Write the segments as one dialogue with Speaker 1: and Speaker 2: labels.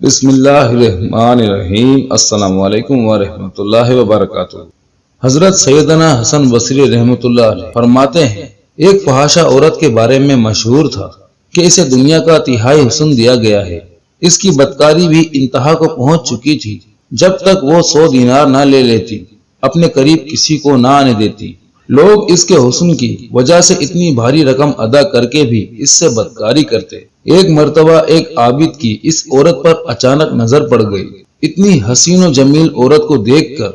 Speaker 1: بسم اللہ الرحمن الرحیم۔ السلام علیکم ورحمۃ اللہ وبرکاتہ۔ حضرت سیدنا حسن بصری رحمۃ اللہ علیہ فرماتے ہیں، ایک فحاشہ عورت کے بارے میں مشہور تھا کہ اسے دنیا کا تہائی حسن دیا گیا ہے۔ اس کی بدکاری بھی انتہا کو پہنچ چکی تھی۔ جب تک وہ 100 دینار نہ لے لیتی، اپنے قریب کسی کو نہ آنے دیتی۔ لوگ اس کے حسن کی وجہ سے اتنی بھاری رقم ادا کر کے بھی اس سے بدکاری کرتے۔ ایک مرتبہ ایک عابد کی اس عورت پر اچانک نظر پڑ گئی۔ اتنی حسین و جمیل عورت کو دیکھ کر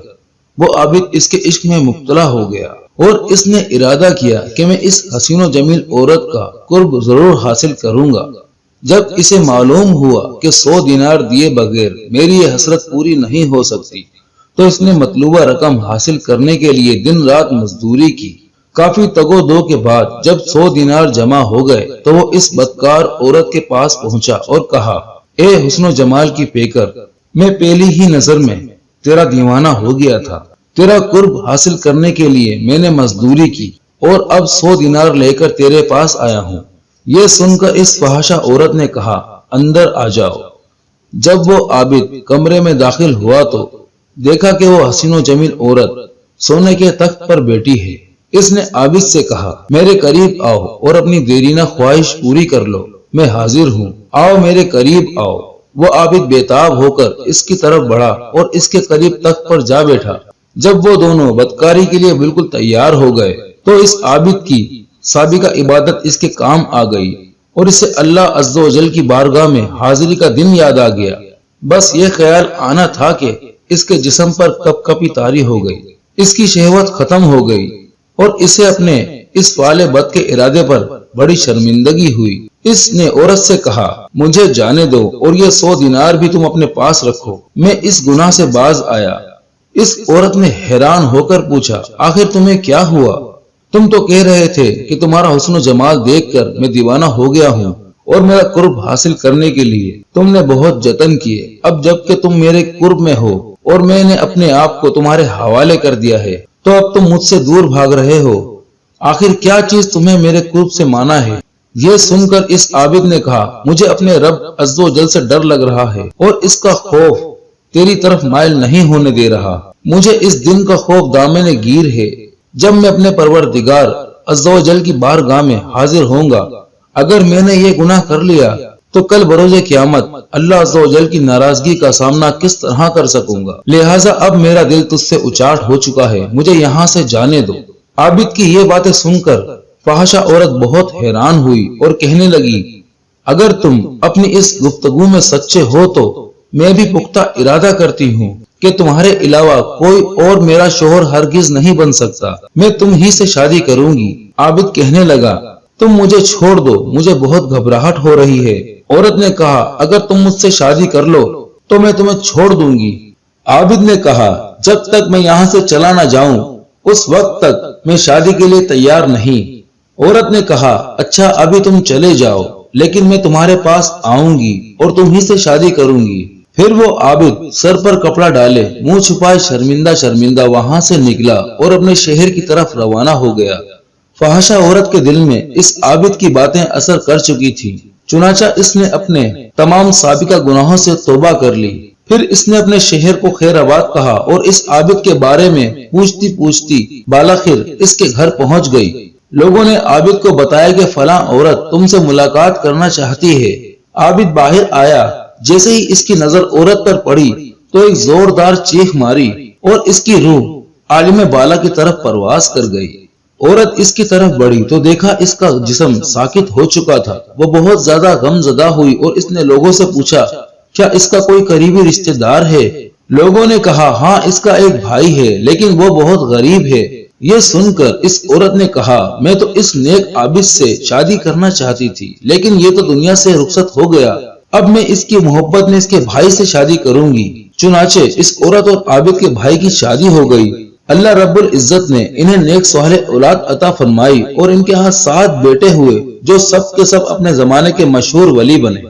Speaker 1: وہ عابد اس کے عشق میں مبتلا ہو گیا اور اس نے ارادہ کیا کہ میں اس حسین و جمیل عورت کا قرب ضرور حاصل کروں گا۔ جب اسے معلوم ہوا کہ 100 دینار دیے بغیر میری یہ حسرت پوری نہیں ہو سکتی، تو اس نے مطلوبہ رقم حاصل کرنے کے لیے دن رات مزدوری کی۔ کافی تگو دو کے بعد جب 100 دینار جمع ہو گئے تو وہ اس بدکار عورت کے پاس پہنچا اور کہا، اے حسن و جمال کی پیکر، میں پہلی ہی نظر میں تیرا دیوانہ ہو گیا تھا۔ تیرا قرب حاصل کرنے کے لیے میں نے مزدوری کی اور اب 100 دینار لے کر تیرے پاس آیا ہوں۔ یہ سن کر اس فحاشہ عورت نے کہا، اندر آ جاؤ۔ جب وہ عابد کمرے میں داخل ہوا تو دیکھا کہ وہ حسین و جمیل عورت سونے کے تخت پر بیٹھی ہے۔ اس نے عابد سے کہا، میرے قریب آؤ اور اپنی دیرینہ خواہش پوری کر لو، میں حاضر ہوں، آؤ میرے قریب آؤ۔ وہ عابد بیتاب ہو کر اس کی طرف بڑھا اور اس کے قریب تخت پر جا بیٹھا۔ جب وہ دونوں بدکاری کے لیے بالکل تیار ہو گئے تو اس عابد کی سابقہ عبادت اس کے کام آ گئی اور اسے اللہ عز و جل کی بارگاہ میں حاضری کا دن یاد آ گیا۔ بس یہ خیال آنا تھا کہ اس کے جسم پر کپ کپی طاری ہو گئی، اس کی شہوت ختم ہو گئی اور اسے اپنے اس فعل بد کے ارادے پر بڑی شرمندگی ہوئی۔ اس نے عورت سے کہا، مجھے جانے دو اور یہ 100 دینار بھی تم اپنے پاس رکھو، میں اس گناہ سے باز آیا۔ اس عورت نے حیران ہو کر پوچھا، آخر تمہیں کیا ہوا؟ تم تو کہہ رہے تھے کہ تمہارا حسن و جمال دیکھ کر میں دیوانہ ہو گیا ہوں اور میرا قرب حاصل کرنے کے لیے تم نے بہت جتن کیے۔ اب جب کہ تم میرے قرب میں ہو اور میں نے اپنے آپ کو تمہارے حوالے کر دیا ہے تو اب تم مجھ سے دور بھاگ رہے ہو۔ آخر کیا چیز تمہیں میرے قرب سے مانا ہے؟ یہ سن کر اس عابد نے کہا، مجھے اپنے رب عز و جل سے ڈر لگ رہا ہے اور اس کا خوف تیری طرف مائل نہیں ہونے دے رہا۔ مجھے اس دن کا خوف دامن گیر ہے جب میں اپنے پروردگار عز و جل کی بارگاہ میں حاضر ہوں گا۔ اگر میں نے یہ گناہ کر لیا تو کل بروز قیامت اللہ عز و جل کی ناراضگی کا سامنا کس طرح کر سکوں گا؟ لہٰذا اب میرا دل تجھ سے اچاٹ ہو چکا ہے، مجھے یہاں سے جانے دو۔ عابد کی یہ باتیں سن کر فحاشہ عورت بہت حیران ہوئی اور کہنے لگی، اگر تم اپنی اس گفتگو میں سچے ہو تو میں بھی پختہ ارادہ کرتی ہوں کہ تمہارے علاوہ کوئی اور میرا شوہر ہرگز نہیں بن سکتا، میں تم ہی سے شادی کروں گی۔ عابد کہنے لگا، تم مجھے چھوڑ دو، مجھے بہت گھبراہٹ ہو رہی ہے۔ عورت نے کہا، اگر تم مجھ سے شادی کر لو تو میں تمہیں چھوڑ دوں گی۔ عابد نے کہا، جب تک میں یہاں سے چلا نہ جاؤں اس وقت تک میں شادی کے لیے تیار نہیں۔ عورت نے کہا، اچھا ابھی تم چلے جاؤ، لیکن میں تمہارے پاس آؤں گی اور تم ہی سے شادی کروں گی۔ پھر وہ عابد سر پر کپڑا ڈالے منہ چھپائے شرمندہ شرمندہ وہاں سے نکلا اور اپنے شہر کی طرف روانہ ہو گیا۔ فحاشہ عورت کے دل میں اس عابد کی باتیں اثر کر چکی تھی، چنانچہ اس نے اپنے تمام سابقہ گناہوں سے توبہ کر لی۔ پھر اس نے اپنے شہر کو خیر آباد کہا اور اس عابد کے بارے میں پوچھتی پوچھتی بالاخر اس کے گھر پہنچ گئی۔ لوگوں نے عابد کو بتایا کہ فلاں عورت تم سے ملاقات کرنا چاہتی ہے۔ عابد باہر آیا، جیسے ہی اس کی نظر عورت پر پڑی تو ایک زوردار چیخ ماری اور اس کی روح عالم بالا کی طرف پرواز کر گئی۔ عورت اس کی طرف بڑھی تو دیکھا اس کا جسم ساکت ہو چکا تھا۔ وہ بہت زیادہ غم زدہ ہوئی اور اس نے لوگوں سے پوچھا، کیا اس کا کوئی قریبی رشتہ دار ہے؟ لوگوں نے کہا، ہاں اس کا ایک بھائی ہے لیکن وہ بہت غریب ہے۔ یہ سن کر اس عورت نے کہا، میں تو اس نیک عابد سے شادی کرنا چاہتی تھی لیکن یہ تو دنیا سے رخصت ہو گیا، اب میں اس کی محبت میں اس کے بھائی سے شادی کروں گی۔ چنانچہ اس عورت اور عابد کے بھائی کی شادی ہو گئی۔ اللہ رب العزت نے انہیں نیک صالح اولاد عطا فرمائی اور ان کے ہاں 7 بیٹے ہوئے جو سب کے سب اپنے زمانے کے مشہور ولی بنے۔